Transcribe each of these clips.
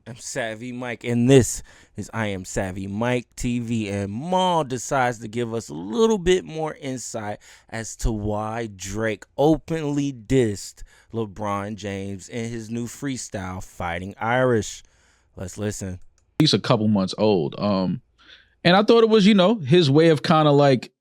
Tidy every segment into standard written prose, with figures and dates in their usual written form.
I'm Savvy Mike, and this is I Am Savvy Mike TV. And Maul decides to give us a little bit more insight as to why Drake openly dissed LeBron James in his new freestyle, Fighting Irish. Let's listen. He's a couple months old. And I thought it was, his way of kind of like,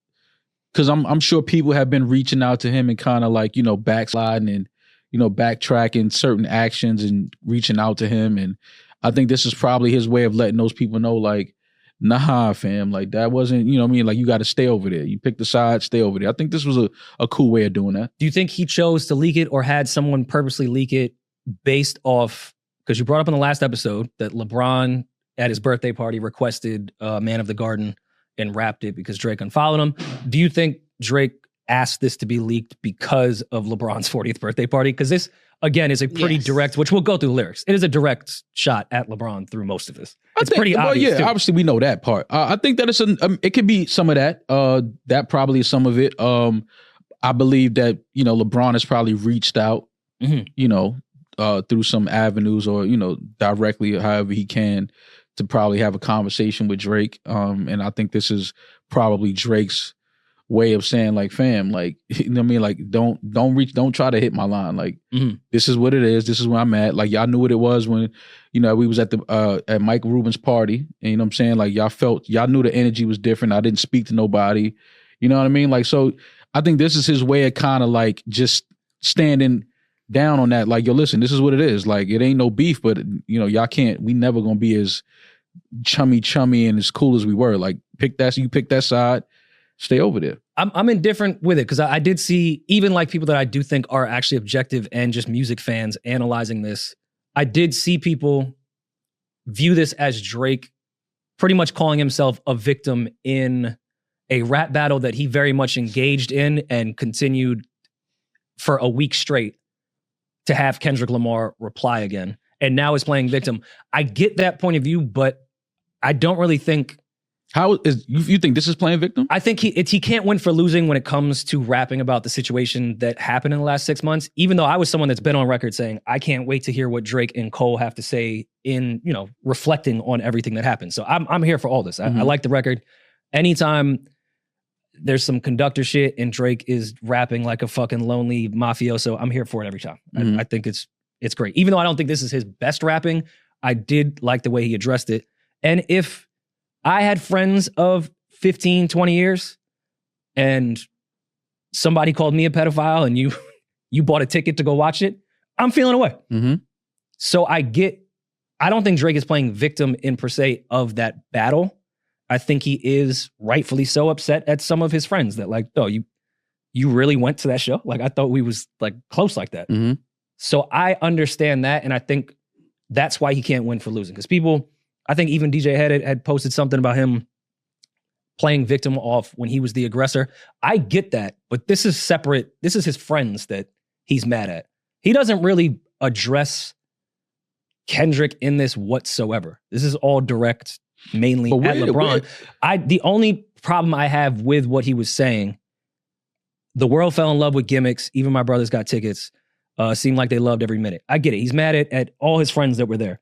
because I'm sure people have been reaching out to him and kind of like, backsliding and, backtracking certain actions and reaching out to him. And I think this is probably his way of letting those people know, like, nah, fam, like that wasn't, like you got to stay over there. You pick the side, stay over there. I think this was a cool way of doing that. Do you think he chose to leak it or had someone purposely leak it based off, because you brought up in the last episode that LeBron at his birthday party requested Man of the Garden and rapped it because Drake unfollowed him. Do you think Drake asked this to be leaked because of LeBron's 40th birthday party? Because this, again, is a pretty direct, which we'll go through the lyrics. It is a direct shot at LeBron through most of this. It's pretty obvious. Yeah, too. Obviously we know that part. I think that it could be some of that. That probably is some of it. I believe that, LeBron has probably reached out, through some avenues or, directly, however he can, to probably have a conversation with Drake. And I think this is probably Drake's way of saying, like, fam, like, like, don't try to hit my line. Like, this is what it is. This is where I'm at. Like, y'all knew what it was when, we was at at Mike Rubin's party. And like, y'all knew the energy was different. I didn't speak to nobody. You know what I mean? Like, so I think this is his way of kind of like just standing down on that. Like, yo, listen, this is what it is. Like, it ain't no beef, but we never gonna be as chummy and as cool as we were. Like, you pick that side, stay over there. I'm indifferent with it because I did see, even like people that I do think are actually objective and just music fans analyzing this, I did see people view this as Drake pretty much calling himself a victim in a rap battle that he very much engaged in and continued for a week straight to have Kendrick Lamar reply again. And now is playing victim. I get that point of view, but I don't really think... You think this is playing victim? I think he can't win for losing when it comes to rapping about the situation that happened in the last 6 months, even though I was someone that's been on record saying, I can't wait to hear what Drake and Cole have to say in, reflecting on everything that happened. So I'm here for all this. I like the record. Anytime there's some conductor shit and Drake is rapping like a fucking lonely mafioso, I'm here for it every time. I think it's great. Even though I don't think this is his best rapping, I did like the way he addressed it. And if I had friends of 15, 20 years and somebody called me a pedophile and you bought a ticket to go watch it, I'm feeling away. So I don't think Drake is playing victim in per se of that battle. I think he is rightfully so upset at some of his friends that like, oh, you really went to that show? Like, I thought we was like close like that. So I understand that. And I think that's why he can't win for losing. Because people, I think even DJ had posted something about him playing victim off when he was the aggressor. I get that, but this is separate. This is his friends that he's mad at. He doesn't really address Kendrick in this whatsoever. This is all direct, mainly at LeBron. The only problem I have with what he was saying, the world fell in love with gimmicks. Even my brothers got tickets. Seemed like they loved every minute. I get it. He's mad at all his friends that were there.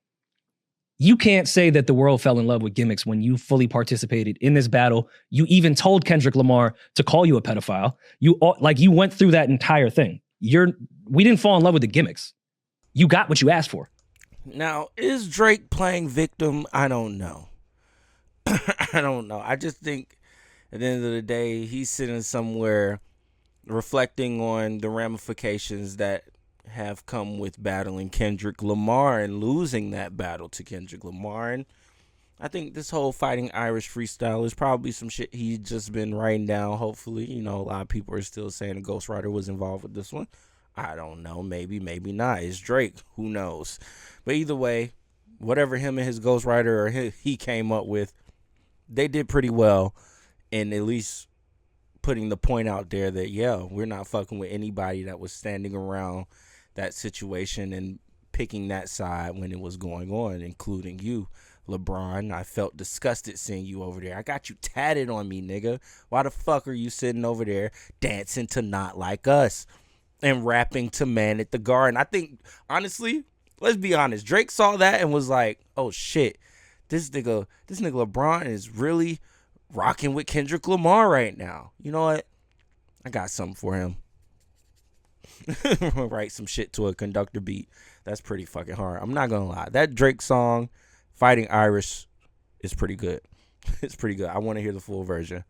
You can't say that the world fell in love with gimmicks when you fully participated in this battle. You even told Kendrick Lamar to call you a pedophile. You went through that entire thing. We didn't fall in love with the gimmicks. You got what you asked for. Now, is Drake playing victim? I don't know. I don't know. I just think at the end of the day, he's sitting somewhere reflecting on the ramifications that have come with battling Kendrick Lamar and losing that battle to Kendrick Lamar. And I think this whole Fighting Irish freestyle is probably some shit he's just been writing down. Hopefully, a lot of people are still saying a ghostwriter was involved with this one. I don't know. Maybe not. It's Drake. Who knows? But either way, whatever him and his ghostwriter or he came up with, they did pretty well in at least putting the point out there that, yeah, we're not fucking with anybody that was standing around that situation and picking that side when it was going on, including you, LeBron. I felt disgusted seeing you over there. I got you tatted on me, nigga. Why the fuck are you sitting over there dancing to Not Like Us and rapping to Man at the Garden? I think, honestly, Let's be honest. Drake saw that and was like, "Oh shit, this nigga LeBron is really rocking with Kendrick Lamar right now. You know what? I got something for him. Write some shit to a conductor beat. That's pretty fucking hard. I'm not gonna lie. That Drake song, Fighting Irish, is pretty good. It's pretty good. I want to hear the full version.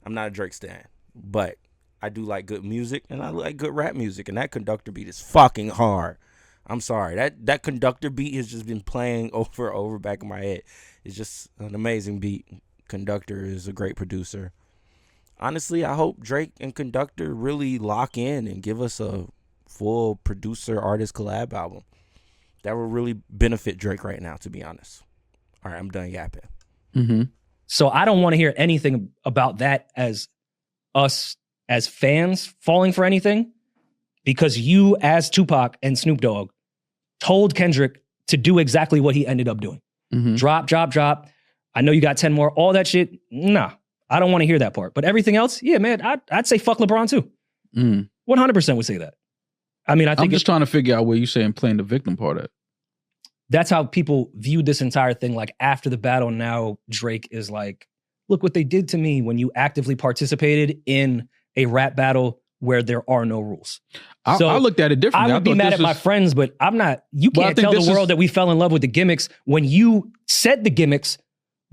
I'm not a Drake stan, but I do like good music and I like good rap music, and that conductor beat is fucking hard. I'm sorry. That conductor beat has just been playing over and over back in my head. It's just an amazing beat. Conductor is a great producer. Honestly, I hope Drake and Conductor really lock in and give us a full producer artist collab album. That would really benefit Drake right now, to be honest. All right, I'm done yapping. Mm-hmm. So I don't want to hear anything about that as us as fans falling for anything, because you as Tupac and Snoop Dogg told Kendrick to do exactly what he ended up doing. Mm-hmm. Drop. I know you got 10 more. All that shit, nah. I don't want to hear that part. But everything else, yeah, man, I'd say fuck LeBron too. 100% would say that. I mean, I think I'm just trying to figure out where you saying playing the victim part at. That's how people viewed this entire thing. Like after the battle, now Drake is like, look what they did to me when you actively participated in a rap battle where there are no rules. I looked at it differently. I would be mad at my friends, but I'm not. You can't tell the world that we fell in love with the gimmicks when you said the gimmicks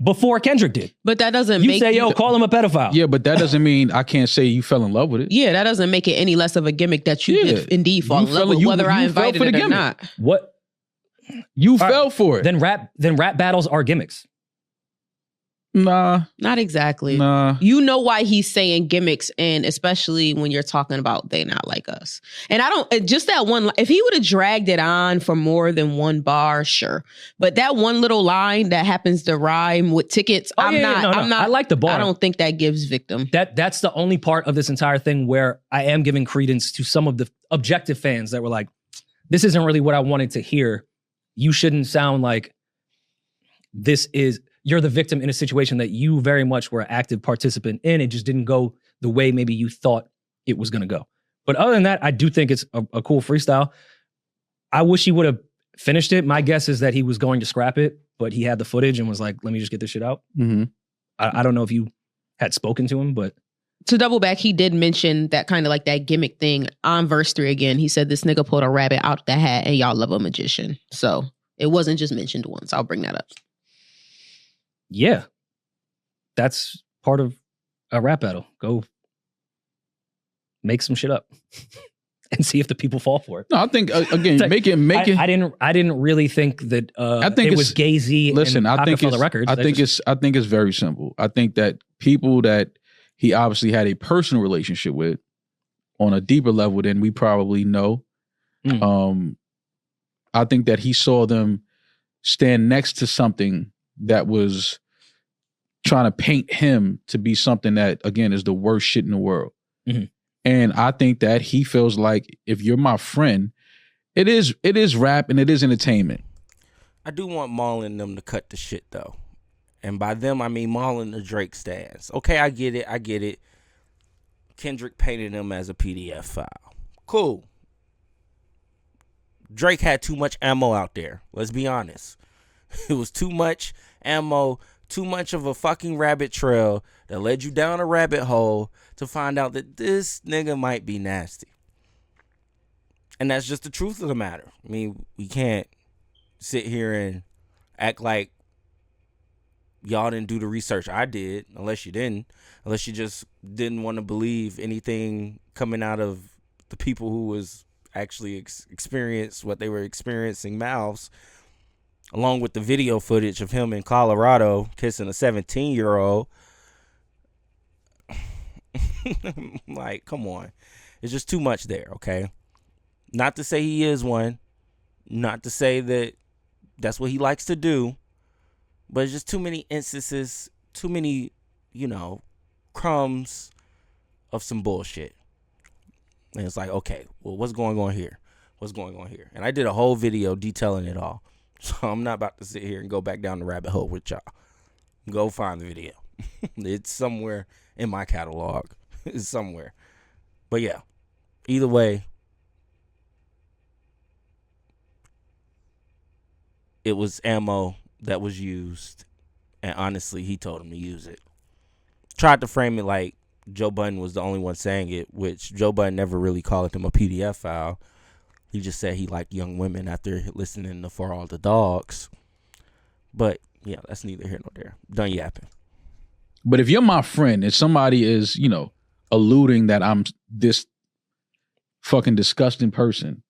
before Kendrick did. But that doesn't you make say, yo, call him a pedophile. Yeah, but that doesn't mean I can't say you fell in love with it. Yeah, that doesn't make it any less of a gimmick that you did indeed fall in love with, whether I invited it or not. What? You fell for it. Then rap battles are gimmicks. Nah. Not exactly. Nah. You know why he's saying gimmicks, and especially when you're talking about they not like us. And I don't, just that one, if he would have dragged it on for more than one bar, sure. But that one little line that happens to rhyme with tickets, I'm not. I like the bar. I don't think that gives victim. That's the only part of this entire thing where I am giving credence to some of the objective fans that were like, this isn't really what I wanted to hear. You shouldn't sound like you're the victim in a situation that you very much were an active participant in. It just didn't go the way maybe you thought it was going to go. But other than that, I do think it's a cool freestyle. I wish he would have finished it. My guess is that he was going to scrap it, but he had the footage and was like, let me just get this shit out. Mm-hmm. I don't know if you had spoken to him, but... To double back, he did mention that kind of like that gimmick thing on verse 3 again. He said, this nigga pulled a rabbit out the hat and y'all love a magician. So it wasn't just mentioned once. I'll bring that up. Yeah, that's part of a rap battle. Go make some shit up and see if the people fall for it. No, I think again, like, make it. I didn't really think that. I think it was Gay-Z. Listen, and I think it's. Records. I think it's very simple. I think that people that he obviously had a personal relationship with on a deeper level than we probably know. I think that he saw them stand next to something that was trying to paint him to be something that, again, is the worst shit in the world. Mm-hmm. And I think that he feels like if you're my friend, it is rap and it is entertainment. I do want Maul and them to cut the shit, though. And by them, I mean Maul and the Drake stands. Okay, I get it. Kendrick painted him as a PDF file. Cool. Drake had too much ammo out there. Let's be honest. It was too much ammo, too much of a fucking rabbit trail that led you down a rabbit hole to find out that this nigga might be nasty. And that's just the truth of the matter. I mean, we can't sit here and act like y'all didn't do the research I did, unless you just didn't want to believe anything coming out of the people who was actually experienced what they were experiencing mouths, along with the video footage of him in Colorado kissing a 17-year-old. Like, come on. It's just too much there, okay? Not to say he is one. Not to say that that's what he likes to do. But it's just too many instances, too many, crumbs of some bullshit. And it's like, okay, well, what's going on here? And I did a whole video detailing it all. So I'm not about to sit here and go back down the rabbit hole with y'all. Go find the video. It's somewhere in my catalog. It's somewhere. But yeah, either way, it was ammo that was used, and honestly, he told him to use it. Tried to frame it like Joe Budden was the only one saying it, which Joe Budden never really called him a PDF file. He just said he liked young women after listening to For All the Dogs. But yeah, that's neither here nor there. Done yapping. But if you're my friend and somebody is, alluding that I'm this fucking disgusting person,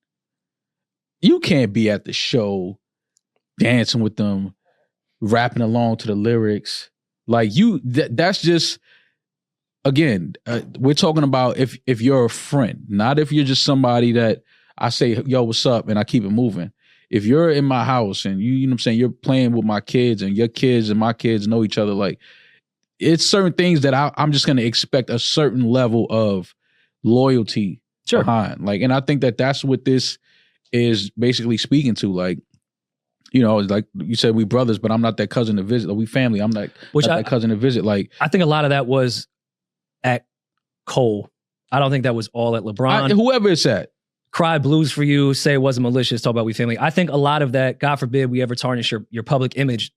you can't be at the show dancing with them, rapping along to the lyrics. Like that's just, again, we're talking about if you're a friend, not if you're just somebody that I say, yo, what's up? And I keep it moving. If you're in my house and you know what I'm saying, you're playing with my kids and your kids and my kids know each other, like, it's certain things that I'm just going to expect a certain level of loyalty behind. Like, and I think that that's what this is basically speaking to. Like, like you said, we brothers, but I'm not that cousin to visit. Like, we family. I'm not that cousin to visit. Like, I think a lot of that was at Cole. I don't think that was all at LeBron. Whoever it's at. Cry blues for you, say it wasn't malicious, talk about we family. I think a lot of that, God forbid we ever tarnish your public image,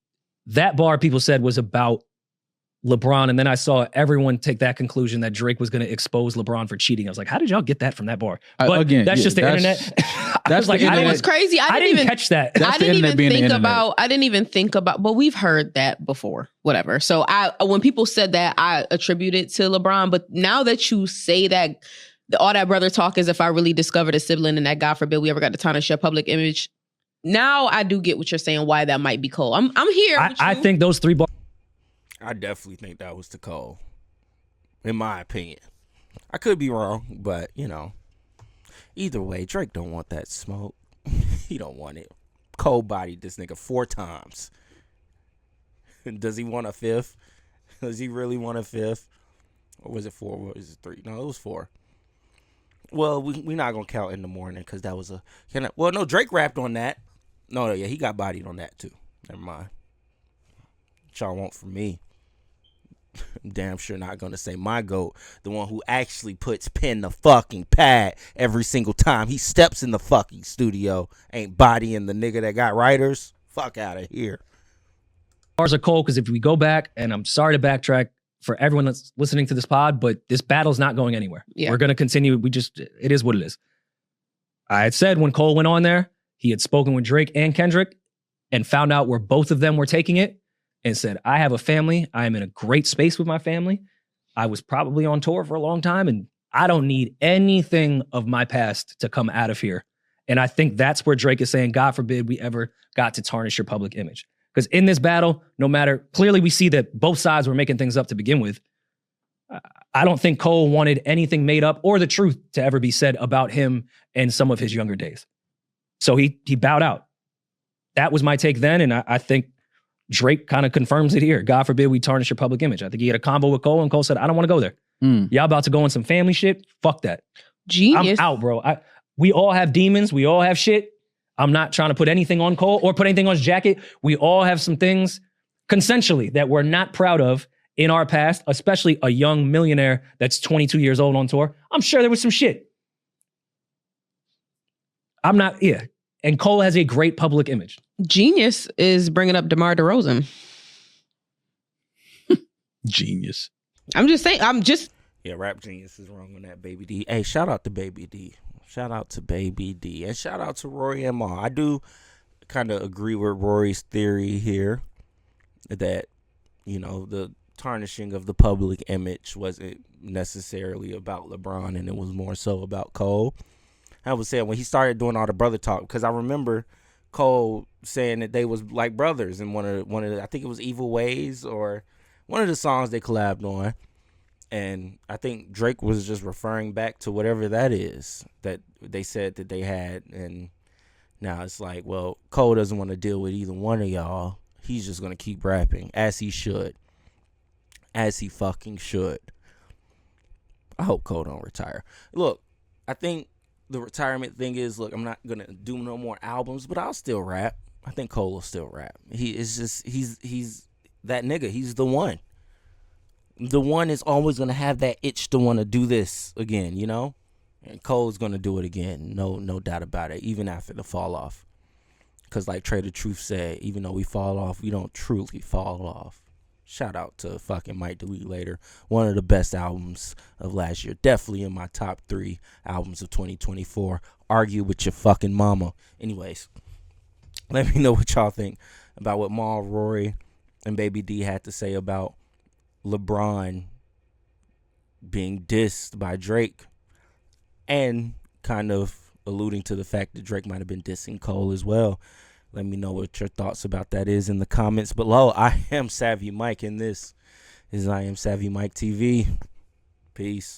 that bar people said was about LeBron, and then I saw everyone take that conclusion that Drake was going to expose LeBron for cheating. I was like, how did y'all get that from that bar? But that's just the internet. That's like, it was crazy. I didn't even catch that. I didn't even think about, but we've heard that before. Whatever. So when people said that, I attribute it to LeBron. But now that you say that, all that brother talk is if I really discovered a sibling and that God forbid we ever got to tarnish your public image. Now I do get what you're saying, why that might be Cole. I'm here. I think those three bars. I definitely think that was to Cole, in my opinion. I could be wrong, but, either way, Drake don't want that smoke. He don't want it. Cole bodied this nigga 4 times. Does he want a 5th? Does he really want a 5th? Or was it 4? Or was it 3? No, it was 4. Well, we're not going to count in the morning because that was no, Drake rapped on that. No, yeah, he got bodied on that too. Never mind. What y'all want from me? I'm damn sure not going to say my GOAT, the one who actually puts pen to fucking pad every single time he steps in the fucking studio, ain't bodying the nigga that got writers. Fuck out of here. Bars are cold because if we go back, and I'm sorry to backtrack for everyone that's listening to this pod, but this battle's not going anywhere. Yeah. We're going to continue. It is what it is. I had said when Cole went on there, he had spoken with Drake and Kendrick and found out where both of them were taking it and said, I have a family. I am in a great space with my family. I was probably on tour for a long time and I don't need anything of my past to come out of here. And I think that's where Drake is saying, God forbid we ever got to tarnish your public image. Because in this battle, clearly we see that both sides were making things up to begin with. I don't think Cole wanted anything made up or the truth to ever be said about him and some of his younger days. So he bowed out. That was my take then, and I think Drake kind of confirms it here. God forbid we tarnish your public image. I think he had a combo with Cole, and Cole said, I don't want to go there. Y'all about to go on some family shit? Fuck that. Genius. I'm out, bro. We all have demons. We all have shit. I'm not trying to put anything on Cole or put anything on his jacket. We all have some things consensually that we're not proud of in our past, especially a young millionaire that's 22 years old on tour. I'm sure there was some shit. And Cole has a great public image. Genius is bringing up DeMar DeRozan. Genius. I'm just saying, Yeah, Rap Genius is wrong on that, Baby D. Hey, shout out to Baby D. Shout out to Baby D. And shout out to Rory and Ma. I do kind of agree with Rory's theory here that, the tarnishing of the public image wasn't necessarily about LeBron and it was more so about Cole. I was saying when he started doing all the brother talk, because I remember Cole saying that they was like brothers in one of the, I think it was Evil Ways or one of the songs they collabed on. And I think Drake was just referring back to whatever that is that they said that they had. And now it's like, well, Cole doesn't want to deal with either one of y'all. He's just going to keep rapping as he should. As he fucking should. I hope Cole don't retire. Look, I think the retirement thing is, I'm not going to do no more albums, but I'll still rap. I think Cole will still rap. He's that nigga. He's the one. The one is always going to have that itch to want to do this again, And Cole's going to do it again. No doubt about it, even after the fall off. Because like Trader Truth said, even though we fall off, we don't truly fall off. Shout out to fucking Mike Delete Later. One of the best albums of last year. Definitely in my top 3 albums of 2024. Argue with your fucking mama. Anyways, let me know what y'all think about what Maul, Rory, and Baby D had to say about LeBron being dissed by Drake. And kind of alluding to the fact that Drake might have been dissing Cole as well. Let me know what your thoughts about that is in the comments below. I am Savvy Mike, and this is I Am Savvy Mike TV. Peace.